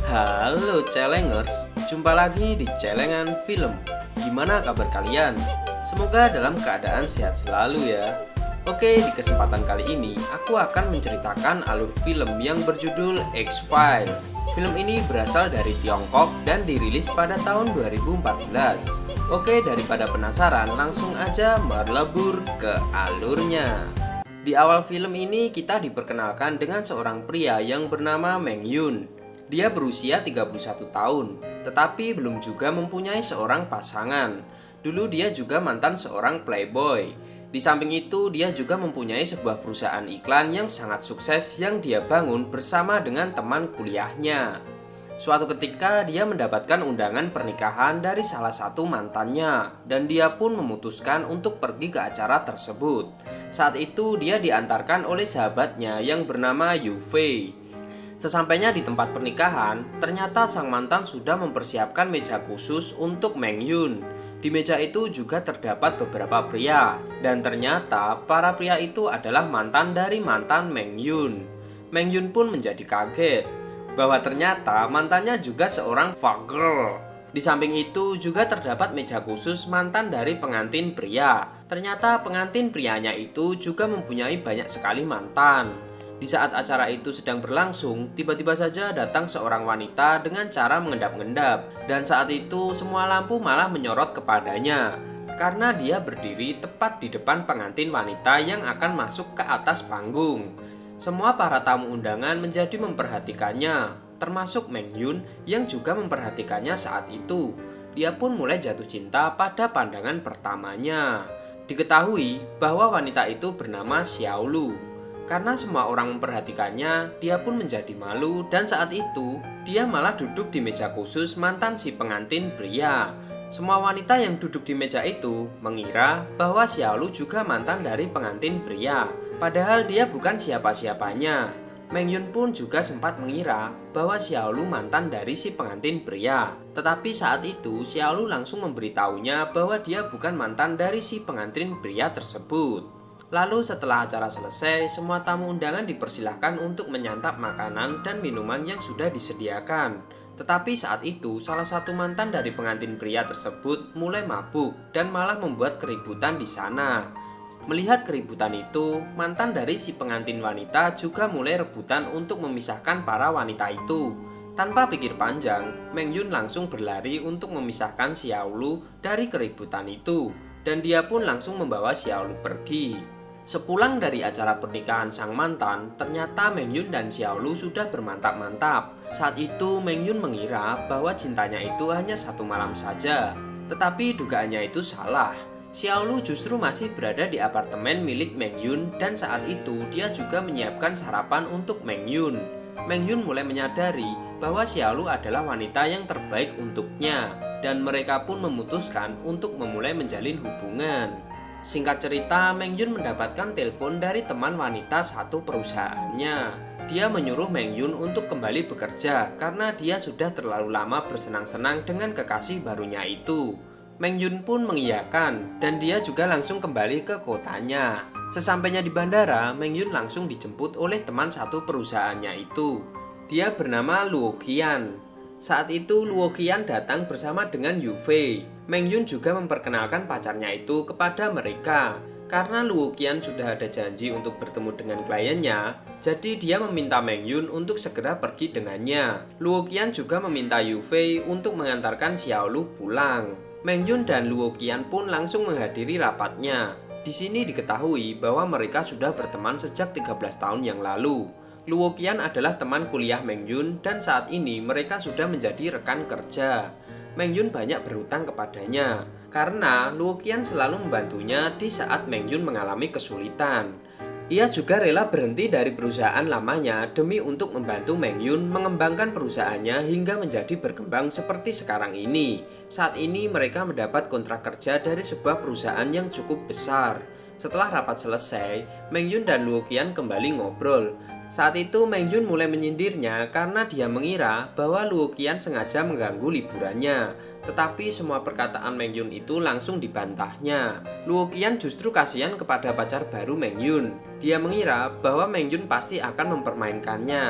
Halo Celengers, jumpa lagi di Celengan Film. Gimana kabar kalian? Semoga dalam keadaan sehat selalu ya. Oke, di kesempatan kali ini aku akan menceritakan alur film yang berjudul X-Files. Film ini berasal dari Tiongkok dan dirilis pada tahun 2014. Oke, daripada penasaran, langsung aja melebur ke alurnya. Di awal film ini kita diperkenalkan dengan seorang pria yang bernama Meng Yun. Dia berusia 31 tahun, tetapi belum juga mempunyai seorang pasangan. Dulu dia juga mantan seorang playboy. Di samping itu, dia juga mempunyai sebuah perusahaan iklan yang sangat sukses yang dia bangun bersama dengan teman kuliahnya. Suatu ketika, dia mendapatkan undangan pernikahan dari salah satu mantannya, dan dia pun memutuskan untuk pergi ke acara tersebut. Saat itu, dia diantarkan oleh sahabatnya yang bernama Yu Fei. Sesampainya di tempat pernikahan, ternyata sang mantan sudah mempersiapkan meja khusus untuk Meng Yun. Di meja itu juga terdapat beberapa pria, dan ternyata para pria itu adalah mantan dari mantan Meng Yun. Meng Yun pun menjadi kaget bahwa ternyata mantannya juga seorang fuck girl. Di samping itu juga terdapat meja khusus mantan dari pengantin pria. Ternyata pengantin prianya itu juga mempunyai banyak sekali mantan. Di saat acara itu sedang berlangsung, tiba-tiba saja datang seorang wanita dengan cara mengendap-endap. Dan saat itu semua lampu malah menyorot kepadanya, karena dia berdiri tepat di depan pengantin wanita yang akan masuk ke atas panggung. Semua para tamu undangan menjadi memperhatikannya, termasuk Meng Yun yang juga memperhatikannya saat itu. Dia pun mulai jatuh cinta pada pandangan pertamanya. Diketahui bahwa wanita itu bernama Xiao Lu. Karena semua orang memperhatikannya, dia pun menjadi malu dan saat itu dia malah duduk di meja khusus mantan si pengantin pria. Semua wanita yang duduk di meja itu mengira bahwa Xiaolu juga mantan dari pengantin pria. Padahal dia bukan siapa-siapanya. Meng Yun pun juga sempat mengira bahwa Xiaolu mantan dari si pengantin pria. Tetapi saat itu Xiaolu langsung memberitahunya bahwa dia bukan mantan dari si pengantin pria tersebut. Lalu setelah acara selesai, semua tamu undangan dipersilahkan untuk menyantap makanan dan minuman yang sudah disediakan. Tetapi saat itu, salah satu mantan dari pengantin pria tersebut mulai mabuk dan malah membuat keributan di sana. Melihat keributan itu, mantan dari si pengantin wanita juga mulai rebutan untuk memisahkan para wanita itu. Tanpa pikir panjang, Meng Yun langsung berlari untuk memisahkan Xiaolu dari keributan itu. Dan dia pun langsung membawa Xiaolu pergi. Sepulang dari acara pernikahan sang mantan, ternyata Meng Yun dan Xiaolu sudah bermantap-mantap. Saat itu Meng Yun mengira bahwa cintanya itu hanya satu malam saja. Tetapi dugaannya itu salah. Xiaolu justru masih berada di apartemen milik Meng Yun dan saat itu dia juga menyiapkan sarapan untuk Meng Yun. Meng Yun mulai menyadari bahwa Xiaolu adalah wanita yang terbaik untuknya dan mereka pun memutuskan untuk memulai menjalin hubungan. Singkat cerita, Meng Yun mendapatkan telepon dari teman wanita satu perusahaannya. Dia menyuruh Meng Yun untuk kembali bekerja karena dia sudah terlalu lama bersenang-senang dengan kekasih barunya itu. Meng Yun pun mengiyakan dan dia juga langsung kembali ke kotanya. Sesampainya di bandara, Meng Yun langsung dijemput oleh teman satu perusahaannya itu. Dia bernama Luo Qian. Saat itu Luo Qian datang bersama dengan Yu Fei. Meng Yun juga memperkenalkan pacarnya itu kepada mereka. Karena Luo Qian sudah ada janji untuk bertemu dengan kliennya, jadi dia meminta Meng Yun untuk segera pergi dengannya. Luo Qian juga meminta Yu Fei untuk mengantarkan Xiaolu pulang. Meng Yun dan Luo Qian pun langsung menghadiri rapatnya. Di sini diketahui bahwa mereka sudah berteman sejak 13 tahun yang lalu. Luo Qian adalah teman kuliah Meng Yun dan saat ini mereka sudah menjadi rekan kerja. Meng Yun banyak berhutang kepadanya karena Luo Qian selalu membantunya di saat Meng Yun mengalami kesulitan. Ia juga rela berhenti dari perusahaan lamanya demi untuk membantu Meng Yun mengembangkan perusahaannya hingga menjadi berkembang seperti sekarang ini. Saat ini mereka mendapat kontrak kerja dari sebuah perusahaan yang cukup besar. Setelah rapat selesai, Meng Yun dan Luo Qian kembali ngobrol. Saat itu Meng Yun mulai menyindirnya karena dia mengira bahwa Luo Qian sengaja mengganggu liburannya. Tetapi semua perkataan Meng Yun itu langsung dibantahnya. Luo Qian justru kasihan kepada pacar baru Meng Yun. Dia mengira bahwa Meng Yun pasti akan mempermainkannya.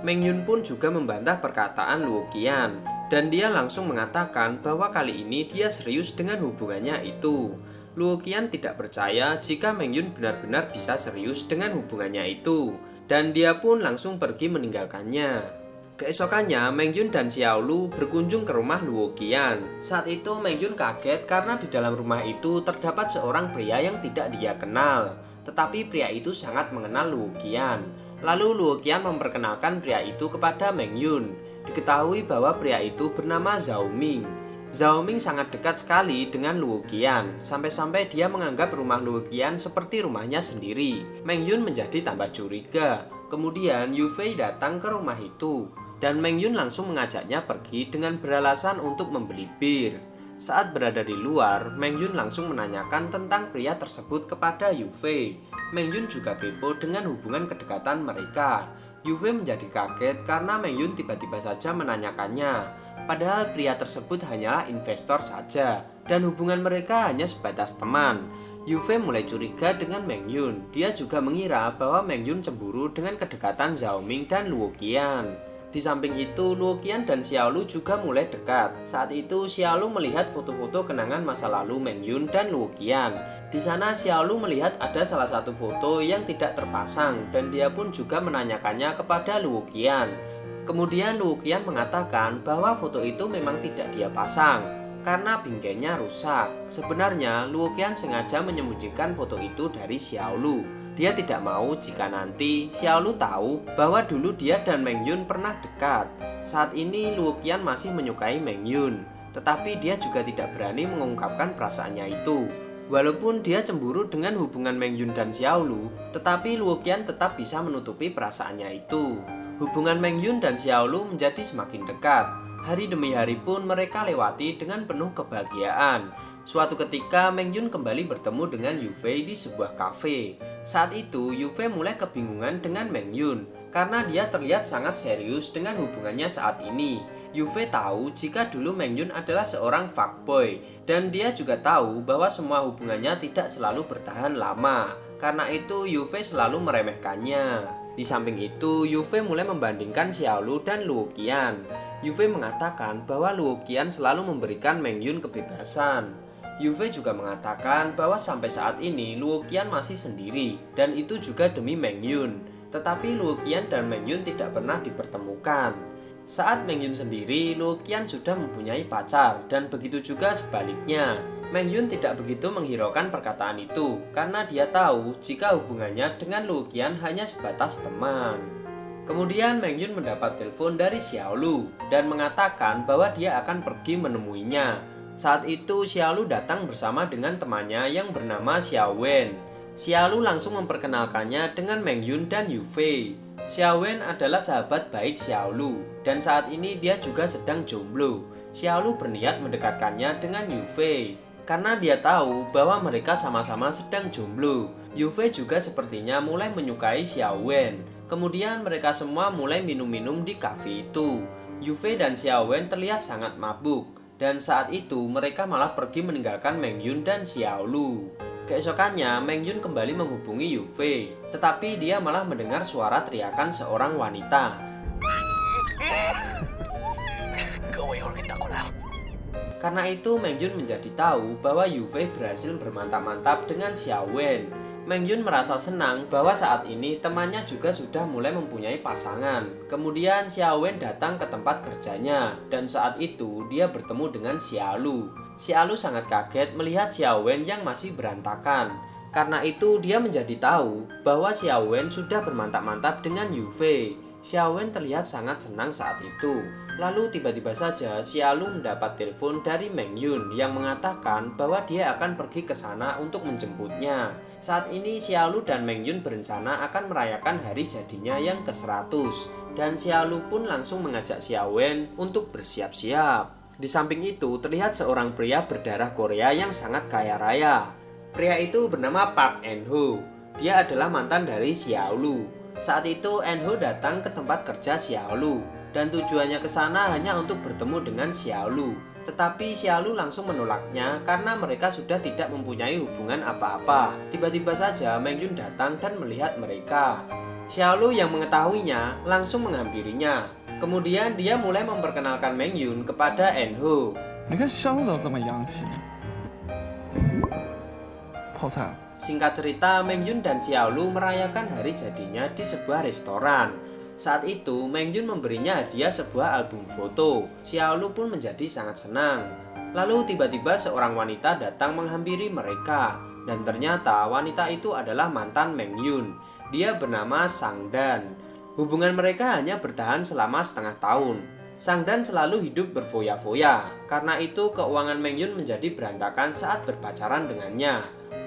Meng Yun pun juga membantah perkataan Luo Qian. Dan dia langsung mengatakan bahwa kali ini dia serius dengan hubungannya itu. Luo Qian tidak percaya jika Meng Yun benar-benar bisa serius dengan hubungannya itu. Dan dia pun langsung pergi meninggalkannya. Keesokannya, Meng Yun dan Xiao Lu berkunjung ke rumah Luo Qian. Saat itu Meng Yun kaget karena di dalam rumah itu terdapat seorang pria yang tidak dia kenal. Tetapi pria itu sangat mengenal Luo Qian. Lalu Luo Qian memperkenalkan pria itu kepada Meng Yun. Diketahui bahwa pria itu bernama Zhao Ming. Zhao Ming sangat dekat sekali dengan Luo Qian, sampai-sampai dia menganggap rumah Luo Qian seperti rumahnya sendiri. Meng Yun menjadi tambah curiga. Kemudian Yu Fei datang ke rumah itu, dan Meng Yun langsung mengajaknya pergi dengan beralasan untuk membeli bir. Saat berada di luar, Meng Yun langsung menanyakan tentang pria tersebut kepada Yu Fei. Meng Yun juga kepo dengan hubungan kedekatan mereka. Yu Fei menjadi kaget karena Meng Yun tiba-tiba saja menanyakannya. Padahal pria tersebut hanyalah investor saja, dan hubungan mereka hanya sebatas teman. Yu Fei mulai curiga dengan Meng Yun. Dia juga mengira bahwa Meng Yun cemburu dengan kedekatan Zhao Ming dan Luo Qian. Di samping itu, Luo Qian dan Xiao Lu juga mulai dekat. Saat itu, Xiao Lu melihat foto-foto kenangan masa lalu Meng Yun dan Luo Qian. Di sana, Xiao Lu melihat ada salah satu foto yang tidak terpasang, dan dia pun juga menanyakannya kepada Luo Qian. Kemudian Luo Qian mengatakan bahwa foto itu memang tidak dia pasang karena bingkainya rusak. Sebenarnya Luo Qian sengaja menyembunyikan foto itu dari Xiao Lu. Dia tidak mau jika nanti Xiao Lu tahu bahwa dulu dia dan Meng Yun pernah dekat. Saat ini Luo Qian masih menyukai Meng Yun, tetapi dia juga tidak berani mengungkapkan perasaannya itu. Walaupun dia cemburu dengan hubungan Meng Yun dan Xiao Lu, tetapi Luo Qian tetap bisa menutupi perasaannya itu. Hubungan Meng Yun dan Xiao Lu menjadi semakin dekat. Hari demi hari pun mereka lewati dengan penuh kebahagiaan. Suatu ketika Meng Yun kembali bertemu dengan Yu Fei di sebuah kafe. Saat itu Yu Fei mulai kebingungan dengan Meng Yun karena dia terlihat sangat serius dengan hubungannya saat ini. Yu Fei tahu jika dulu Meng Yun adalah seorang fuckboy, dan dia juga tahu bahwa semua hubungannya tidak selalu bertahan lama. Karena itu Yu Fei selalu meremehkannya. Di samping itu, Yu Fei mulai membandingkan Xiao Lu dan Luo Qian. Yu Fei mengatakan bahwa Luo Qian selalu memberikan Meng Yun kebebasan. Yu Fei juga mengatakan bahwa sampai saat ini Luo Qian masih sendiri, dan itu juga demi Meng Yun. Tetapi Luo Qian dan Meng Yun tidak pernah dipertemukan. Saat Meng Yun sendiri, Luo Qian sudah mempunyai pacar, dan begitu juga sebaliknya. Meng Yun tidak begitu menghiraukan perkataan itu karena dia tahu jika hubungannya dengan Luo Qian hanya sebatas teman. Kemudian Meng Yun mendapat telepon dari Xiao Lu dan mengatakan bahwa dia akan pergi menemuinya. Saat itu Xiao Lu datang bersama dengan temannya yang bernama Xiao Wen. Xiao Lu langsung memperkenalkannya dengan Meng Yun dan Yu Fei. Xiao Wen adalah sahabat baik Xiao Lu, dan saat ini dia juga sedang jomblo. Xiao Lu berniat mendekatkannya dengan Yu Fei karena dia tahu bahwa mereka sama-sama sedang jomblo. Yu Fei juga sepertinya mulai menyukai Xiao Wen. Kemudian mereka semua mulai minum-minum di kafe itu. Yu Fei dan Xiao Wen terlihat sangat mabuk, dan saat itu mereka malah pergi meninggalkan Meng Yun dan Xiao Lu. Keesokannya Meng Yun kembali menghubungi Yu Fei, tetapi dia malah mendengar suara teriakan seorang wanita. Karena itu Meng Yun menjadi tahu bahwa Yu Fei berhasil bermantap-mantap dengan Xiao Wen. Meng Yun merasa senang bahwa saat ini temannya juga sudah mulai mempunyai pasangan. Kemudian Xiao Wen datang ke tempat kerjanya, dan saat itu dia bertemu dengan Xiao Lu. Xiao Lu sangat kaget melihat Xiao Wen yang masih berantakan. Karena itu dia menjadi tahu bahwa Xiao Wen sudah bermantap-mantap dengan Yu Fei. Xiao Wen terlihat sangat senang saat itu. Lalu tiba-tiba saja Xiao Lu mendapat telepon dari Meng Yun yang mengatakan bahwa dia akan pergi ke sana untuk menjemputnya. Saat ini Xiao Lu dan Meng Yun berencana akan merayakan hari jadinya yang ke-100. Dan Xiao Lu pun langsung mengajak Xiao Wen untuk bersiap-siap. Di samping itu terlihat seorang pria berdarah Korea yang sangat kaya raya. Pria itu bernama Park En Ho. Dia adalah mantan dari Xiao Lu. Saat itu Enho datang ke tempat kerja Xiaolu dan tujuannya ke sana hanya untuk bertemu dengan Xiaolu. Tetapi Xiaolu langsung menolaknya karena mereka sudah tidak mempunyai hubungan apa-apa. Tiba-tiba saja Meng Yun datang dan melihat mereka. Xiaolu yang mengetahuinya langsung menghampirinya. Kemudian dia mulai memperkenalkan Meng Yun kepada Enho. 你看香怎么洋气？泡菜。 Singkat cerita, Meng Yun dan Xiaolu merayakan hari jadinya di sebuah restoran. Saat itu, Meng Yun memberinya hadiah sebuah album foto. Xiaolu pun menjadi sangat senang. Lalu tiba-tiba seorang wanita datang menghampiri mereka. Dan ternyata wanita itu adalah mantan Meng Yun. Dia bernama Sang Dan. Hubungan mereka hanya bertahan selama setengah tahun. Sang Dan selalu hidup berfoya-foya. Karena itu keuangan Meng Yun menjadi berantakan saat berpacaran dengannya.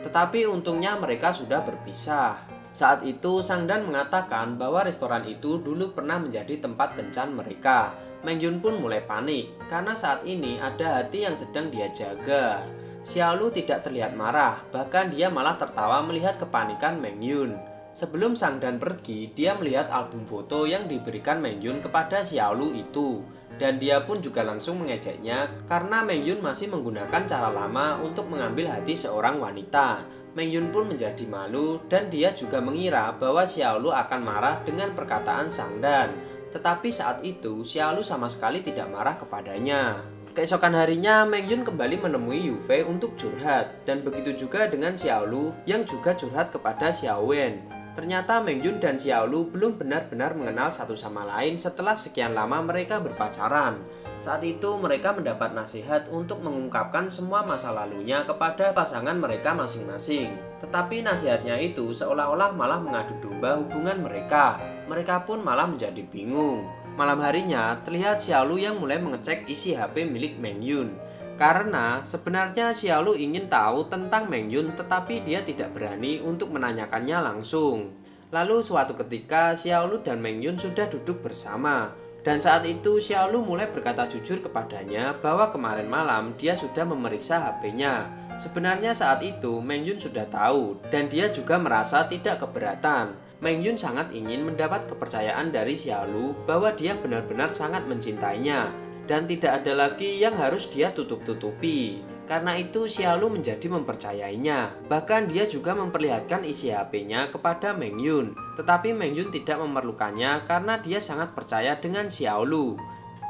Tetapi untungnya mereka sudah berpisah. Saat itu Sang Dan mengatakan bahwa restoran itu dulu pernah menjadi tempat kencan mereka. Meng Yun pun mulai panik karena saat ini ada hati yang sedang dia jaga. Xiaolu tidak terlihat marah, bahkan dia malah tertawa melihat kepanikan Meng Yun. Sebelum Sang Dan pergi, dia melihat album foto yang diberikan Meng Yun kepada Xiaolu itu. Dan dia pun juga langsung mengejeknya karena Meng Yun masih menggunakan cara lama untuk mengambil hati seorang wanita. Meng Yun pun menjadi malu dan dia juga mengira bahwa Xiaolu akan marah dengan perkataan Sang Dan. Tetapi saat itu Xiaolu sama sekali tidak marah kepadanya. Keesokan harinya Meng Yun kembali menemui Yu Fei untuk curhat. Dan begitu juga dengan Xiaolu yang juga curhat kepada Xiao Wen. Ternyata Meng Yun dan Xiaolu belum benar-benar mengenal satu sama lain setelah sekian lama mereka berpacaran. Saat itu mereka mendapat nasihat untuk mengungkapkan semua masa lalunya kepada pasangan mereka masing-masing. Tetapi nasihatnya itu seolah-olah malah mengadu domba hubungan mereka. Mereka pun malah menjadi bingung. Malam harinya terlihat Xiaolu yang mulai mengecek isi HP milik Meng Yun. Karena sebenarnya Xiaolu ingin tahu tentang Meng Yun tetapi dia tidak berani untuk menanyakannya langsung. Lalu suatu ketika Xiaolu dan Meng Yun sudah duduk bersama. Dan saat itu Xiaolu mulai berkata jujur kepadanya bahwa kemarin malam dia sudah memeriksa HP-nya. Sebenarnya saat itu Meng Yun sudah tahu dan dia juga merasa tidak keberatan. Meng Yun sangat ingin mendapat kepercayaan dari Xiaolu bahwa dia benar-benar sangat mencintainya. Dan tidak ada lagi yang harus dia tutup-tutupi. Karena itu Xiaolu menjadi mempercayainya. Bahkan dia juga memperlihatkan isi HP-nya kepada Meng Yun. Tetapi Meng Yun tidak memerlukannya karena dia sangat percaya dengan Xiaolu.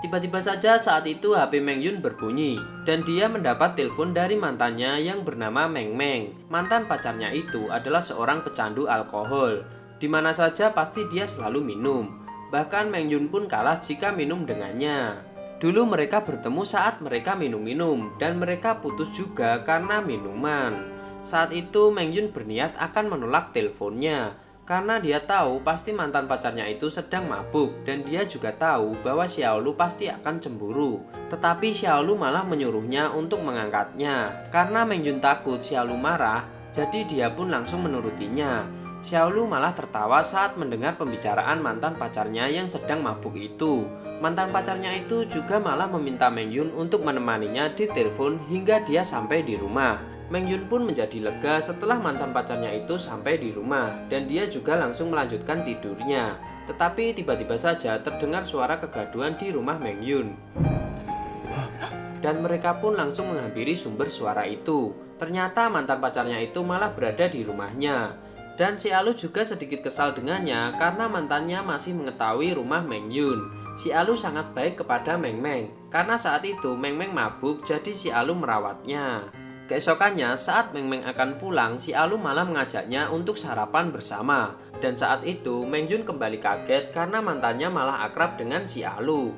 Tiba-tiba saja saat itu HP Meng Yun berbunyi. Dan dia mendapat telepon dari mantannya yang bernama Meng Meng. Mantan pacarnya itu adalah seorang pecandu alkohol. Di mana saja pasti dia selalu minum. Bahkan Meng Yun pun kalah jika minum dengannya. Dulu mereka bertemu saat mereka minum-minum dan mereka putus juga karena minuman. Saat itu Meng Yun berniat akan menolak teleponnya karena dia tahu pasti mantan pacarnya itu sedang mabuk dan dia juga tahu bahwa Xiaolu pasti akan cemburu. Tetapi Xiaolu malah menyuruhnya untuk mengangkatnya. Karena Meng Yun takut Xiaolu marah, jadi dia pun langsung menurutinya. Xiaolu malah tertawa saat mendengar pembicaraan mantan pacarnya yang sedang mabuk itu. Mantan pacarnya itu juga malah meminta Meng Yun untuk menemaninya di telepon hingga dia sampai di rumah. Meng Yun pun menjadi lega setelah mantan pacarnya itu sampai di rumah dan dia juga langsung melanjutkan tidurnya. Tetapi tiba-tiba saja terdengar suara kegaduhan di rumah Meng Yun. Dan mereka pun langsung menghampiri sumber suara itu. Ternyata mantan pacarnya itu malah berada di rumahnya. Dan Xiaolu juga sedikit kesal dengannya karena mantannya masih mengetahui rumah Meng Yun. Xiaolu sangat baik kepada Meng Meng karena saat itu Meng Meng mabuk jadi Xiaolu merawatnya. Keesokannya saat Meng Meng akan pulang, Xiaolu malah mengajaknya untuk sarapan bersama. Dan saat itu Meng Yun kembali kaget karena mantannya malah akrab dengan Xiaolu.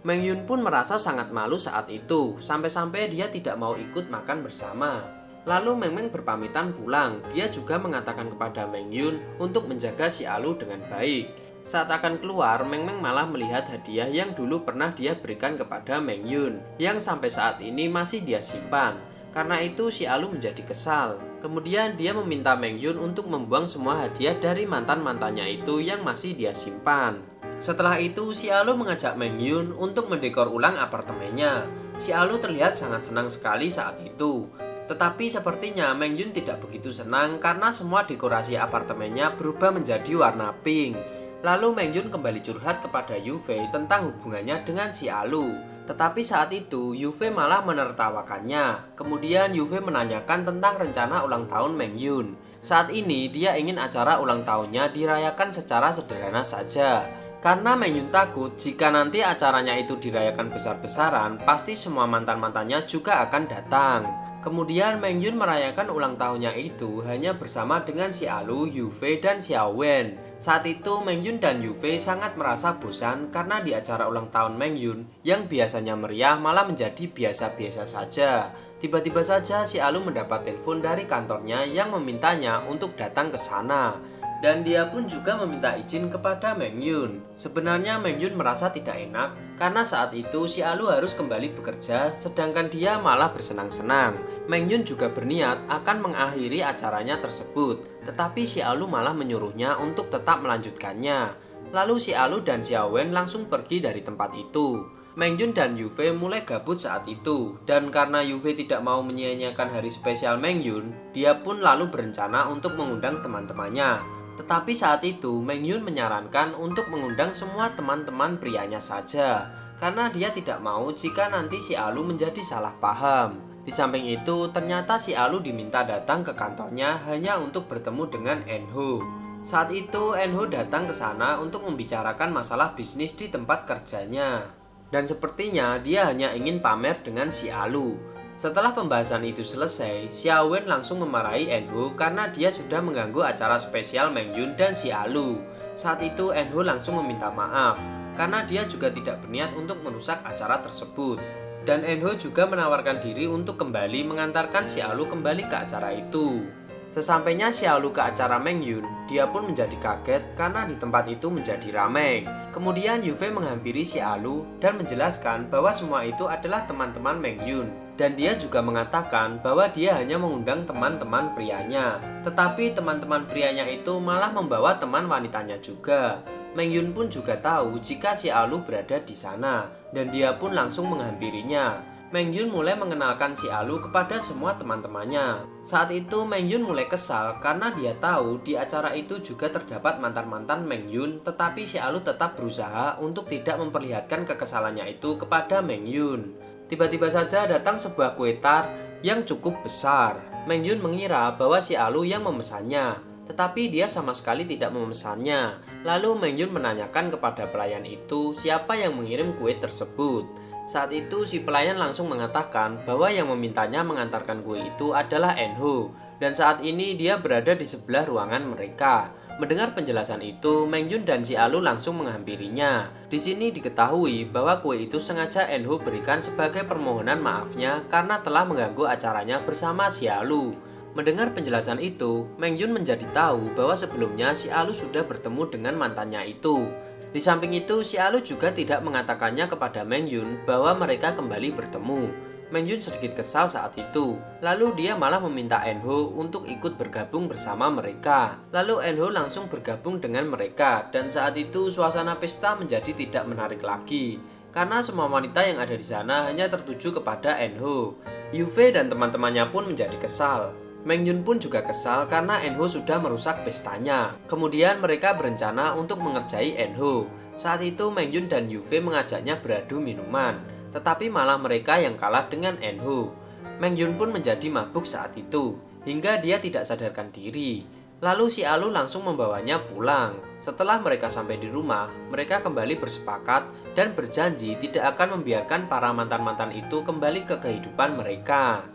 Meng Yun pun merasa sangat malu saat itu, sampai-sampai dia tidak mau ikut makan bersama. Lalu Meng Meng berpamitan pulang. Dia juga mengatakan kepada Meng Yun untuk menjaga Xiaolu dengan baik. Saat akan keluar, Meng Meng malah melihat hadiah yang dulu pernah dia berikan kepada Meng Yun, yang sampai saat ini masih dia simpan. Karena itu Xiaolu menjadi kesal. Kemudian dia meminta Meng Yun untuk membuang semua hadiah dari mantan-mantannya itu yang masih dia simpan. Setelah itu Xiaolu mengajak Meng Yun untuk mendekor ulang apartemennya. Xiaolu terlihat sangat senang sekali saat itu. Tetapi sepertinya Meng Yun tidak begitu senang karena semua dekorasi apartemennya berubah menjadi warna pink. Lalu Meng Yun kembali curhat kepada Yu Fei tentang hubungannya dengan si Alu. Tetapi saat itu Yu Fei malah menertawakannya. Kemudian Yu Fei menanyakan tentang rencana ulang tahun Meng Yun. Saat ini dia ingin acara ulang tahunnya dirayakan secara sederhana saja. Karena Meng Yun takut jika nanti acaranya itu dirayakan besar-besaran, pasti semua mantan-mantannya juga akan datang. Kemudian Meng Yun merayakan ulang tahunnya itu hanya bersama dengan si Alu, Yu Fei, dan Xiao Wen. Saat itu Meng Yun dan Yu Fei sangat merasa bosan karena di acara ulang tahun Meng Yun yang biasanya meriah malah menjadi biasa-biasa saja. Tiba-tiba saja si Alu mendapat telepon dari kantornya yang memintanya untuk datang ke sana. Dan dia pun juga meminta izin kepada Meng Yun. Sebenarnya Meng Yun merasa tidak enak karena saat itu si Alu harus kembali bekerja sedangkan dia malah bersenang-senang. Meng Yun juga berniat akan mengakhiri acaranya tersebut, tetapi si Alu malah menyuruhnya untuk tetap melanjutkannya. Lalu si Alu dan Xiao Wen langsung pergi dari tempat itu. Meng Yun dan Yu Fei mulai gabut saat itu, dan karena Yu Fei tidak mau menyia-nyiakan hari spesial Meng Yun, dia pun lalu berencana untuk mengundang teman-temannya. Tetapi saat itu Meng Yun menyarankan untuk mengundang semua teman-teman prianya saja, karena dia tidak mau jika nanti si Alu menjadi salah paham. Di samping itu, ternyata si Alu diminta datang ke kantornya hanya untuk bertemu dengan En-ho. Saat itu En-ho datang ke sana untuk membicarakan masalah bisnis di tempat kerjanya. Dan sepertinya dia hanya ingin pamer dengan si Alu. Setelah pembahasan itu selesai, Xiao Wen langsung memarahi En-ho karena dia sudah mengganggu acara spesial Meng Yun dan si Alu. Saat itu En-ho langsung meminta maaf karena dia juga tidak berniat untuk merusak acara tersebut. Dan En-ho juga menawarkan diri untuk kembali mengantarkan si Alu kembali ke acara itu. Sesampainya si Alu ke acara Meng Yun, dia pun menjadi kaget karena di tempat itu menjadi ramai. Kemudian Yu Fei menghampiri si Alu dan menjelaskan bahwa semua itu adalah teman-teman Meng Yun. Dan dia juga mengatakan bahwa dia hanya mengundang teman-teman prianya. Tetapi teman-teman prianya itu malah membawa teman wanitanya juga. Meng Yun pun juga tahu jika si Alu berada di sana, dan dia pun langsung menghampirinya. Meng Yun mulai mengenalkan si Alu kepada semua teman-temannya. Saat itu Meng Yun mulai kesal karena dia tahu di acara itu juga terdapat mantan-mantan Meng Yun, tetapi si Alu tetap berusaha untuk tidak memperlihatkan kekesalannya itu kepada Meng Yun. Tiba-tiba saja datang sebuah kue tart yang cukup besar. Meng Yun mengira bahwa si Alu yang memesannya, tetapi dia sama sekali tidak memesannya. Lalu Meng Yun menanyakan kepada pelayan itu siapa yang mengirim kue tersebut. Saat itu si pelayan langsung mengatakan bahwa yang memintanya mengantarkan kue itu adalah En-ho, dan saat ini dia berada di sebelah ruangan mereka. Mendengar penjelasan itu, Meng Yun dan si Alu langsung menghampirinya. Di sini diketahui bahwa kue itu sengaja En-ho berikan sebagai permohonan maafnya karena telah mengganggu acaranya bersama si Alu. Mendengar penjelasan itu, Meng Yun menjadi tahu bahwa sebelumnya si Alu sudah bertemu dengan mantannya itu. Di samping itu, si Alu juga tidak mengatakannya kepada Meng Yun bahwa mereka kembali bertemu. Meng Yun sedikit kesal saat itu. Lalu dia malah meminta En-ho untuk ikut bergabung bersama mereka. Lalu En-ho langsung bergabung dengan mereka, dan saat itu suasana pesta menjadi tidak menarik lagi. Karena semua wanita yang ada di sana hanya tertuju kepada En-ho. Yu Fei dan teman-temannya pun menjadi kesal. Meng Yun pun juga kesal karena En-ho sudah merusak pestanya. Kemudian mereka berencana untuk mengerjai En-ho. Saat itu Meng Yun dan Yu Fei mengajaknya beradu minuman, tetapi malah mereka yang kalah dengan En-ho. Meng Yun pun menjadi mabuk saat itu, hingga dia tidak sadarkan diri. Lalu si Alu langsung membawanya pulang. Setelah mereka sampai di rumah, mereka kembali bersepakat dan berjanji tidak akan membiarkan para mantan-mantan itu kembali ke kehidupan mereka.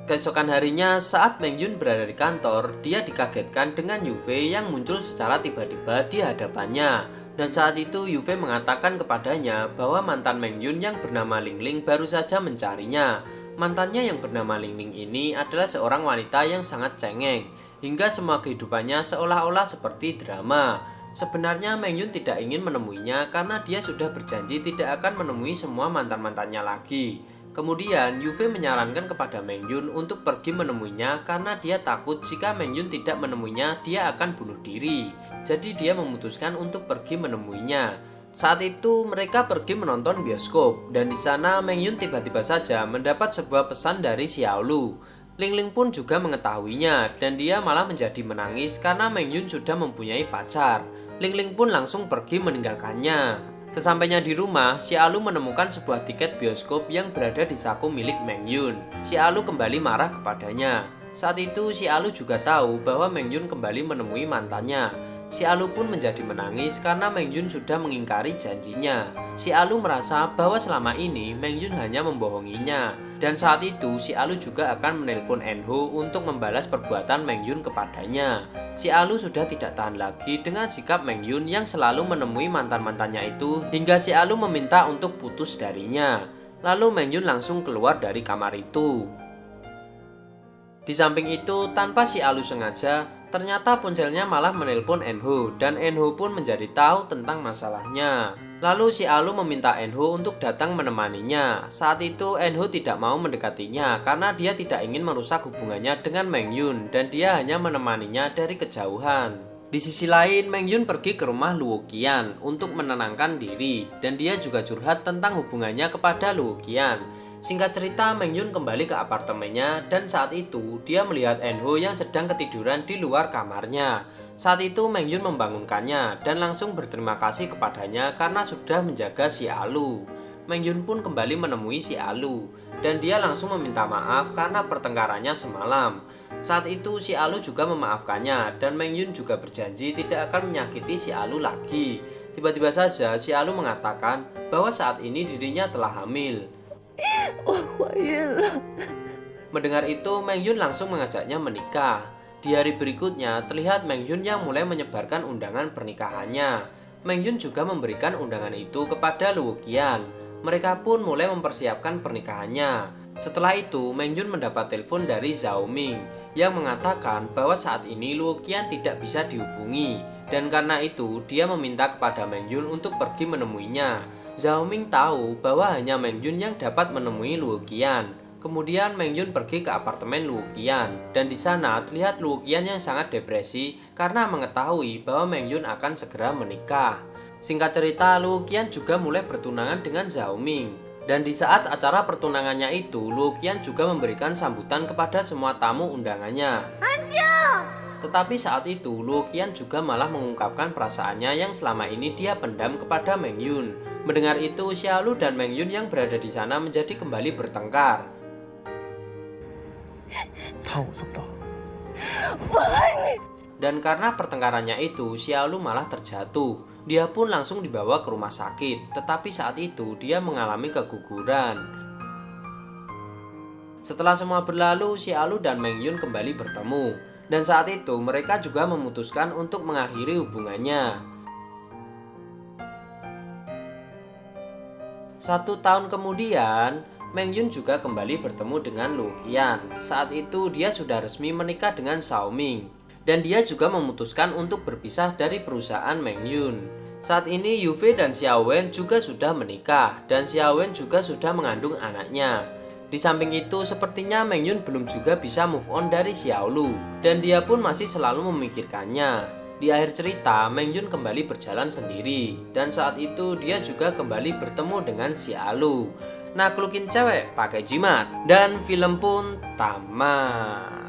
Keesokan harinya, saat Meng Yun berada di kantor, dia dikagetkan dengan Yu Fei yang muncul secara tiba-tiba di hadapannya. Dan saat itu Yu Fei mengatakan kepadanya bahwa mantan Meng Yun yang bernama Ling Ling baru saja mencarinya. Mantannya yang bernama Ling Ling ini adalah seorang wanita yang sangat cengeng, hingga semua kehidupannya seolah-olah seperti drama. Sebenarnya Meng Yun tidak ingin menemuinya karena dia sudah berjanji tidak akan menemui semua mantan-mantannya lagi. Kemudian Yu Fei menyarankan kepada Meng Yun untuk pergi menemuinya karena dia takut jika Meng Yun tidak menemuinya dia akan bunuh diri. Jadi dia memutuskan untuk pergi menemuinya. Saat itu mereka pergi menonton bioskop dan di sana Meng Yun tiba-tiba saja mendapat sebuah pesan dari Xiaolu. Ling Ling pun juga mengetahuinya dan dia malah menjadi menangis karena Meng Yun sudah mempunyai pacar. Ling Ling pun langsung pergi meninggalkannya. Sesampainya di rumah, Xiaolu menemukan sebuah tiket bioskop yang berada di saku milik Meng Yun. Xiaolu kembali marah kepadanya. Saat itu Xiaolu juga tahu bahwa Meng Yun kembali menemui mantannya. Xiaolu pun menjadi menangis karena Meng Yun sudah mengingkari janjinya. Xiaolu merasa bahwa selama ini Meng Yun hanya membohonginya. Dan saat itu Xiaolu juga akan menelpon En-ho untuk membalas perbuatan Meng Yun kepadanya. Xiaolu sudah tidak tahan lagi dengan sikap Meng Yun yang selalu menemui mantan-mantannya itu hingga Xiaolu meminta untuk putus darinya. Lalu Meng Yun langsung keluar dari kamar itu. Di samping itu, tanpa Xiaolu sengaja, ternyata ponselnya malah menelpon En-ho dan En-ho pun menjadi tahu tentang masalahnya. Lalu Xiaolu meminta En-ho untuk datang menemaninya. Saat itu En-ho tidak mau mendekatinya karena dia tidak ingin merusak hubungannya dengan Meng Yun dan dia hanya menemaninya dari kejauhan. Di sisi lain, Meng Yun pergi ke rumah Luo Qian untuk menenangkan diri dan dia juga curhat tentang hubungannya kepada Luo Qian. Singkat cerita, Meng Yun kembali ke apartemennya dan saat itu dia melihat En-ho yang sedang ketiduran di luar kamarnya. Saat itu Meng Yun membangunkannya dan langsung berterima kasih kepadanya karena sudah menjaga Xiaolu. Meng Yun pun kembali menemui Xiaolu dan dia langsung meminta maaf karena pertengkarannya semalam. Saat itu Xiaolu juga memaafkannya dan Meng Yun juga berjanji tidak akan menyakiti Xiaolu lagi. Tiba-tiba saja Xiaolu mengatakan bahwa saat ini dirinya telah hamil. Mendengar itu, Meng Yun langsung mengajaknya menikah. Di hari berikutnya, terlihat Meng Yun yang mulai menyebarkan undangan pernikahannya. Meng Yun juga memberikan undangan itu kepada Luo Qian. Mereka pun mulai mempersiapkan pernikahannya. Setelah itu, Meng Yun mendapat telepon dari Zhao Ming yang mengatakan bahwa saat ini Luo Qian tidak bisa dihubungi. Dan karena itu, dia meminta kepada Meng Yun untuk pergi menemuinya. Zhao Ming tahu bahwa hanya Meng Yun yang dapat menemui Luo Qian. Kemudian Meng Yun pergi ke apartemen Luo Qian dan di sana terlihat Luo Qian yang sangat depresi karena mengetahui bahwa Meng Yun akan segera menikah. Singkat cerita, Luo Qian juga mulai bertunangan dengan Zhao Ming. Dan di saat acara pertunangannya itu, Luo Qian juga memberikan sambutan kepada semua tamu undangannya. Tetapi saat itu, Luo Qian juga malah mengungkapkan perasaannya yang selama ini dia pendam kepada Meng Yun. Mendengar itu, Xiaolu dan Meng Yun yang berada di sana menjadi kembali bertengkar. Dan karena pertengkarannya itu, Xiaolu malah terjatuh. Dia pun langsung dibawa ke rumah sakit, tetapi saat itu dia mengalami keguguran. Setelah semua berlalu, Xiaolu dan Meng Yun kembali bertemu. Dan saat itu mereka juga memutuskan untuk mengakhiri hubungannya. 1 tahun kemudian, Meng Yun juga kembali bertemu dengan Luo Qian. Saat itu dia sudah resmi menikah dengan Zhao Ming. Dan dia juga memutuskan untuk berpisah dari perusahaan Meng Yun. Saat ini Yuve dan Xiao Wen juga sudah menikah. Dan Xiao Wen juga sudah mengandung anaknya. Di samping itu, sepertinya Meng Yun belum juga bisa move on dari Xiaolu. Dan dia pun masih selalu memikirkannya. Di akhir cerita, Meng Yun kembali berjalan sendiri. Dan saat itu dia juga kembali bertemu dengan Xiaolu. Naklukin cewek pakai jimat. Dan film pun tamat.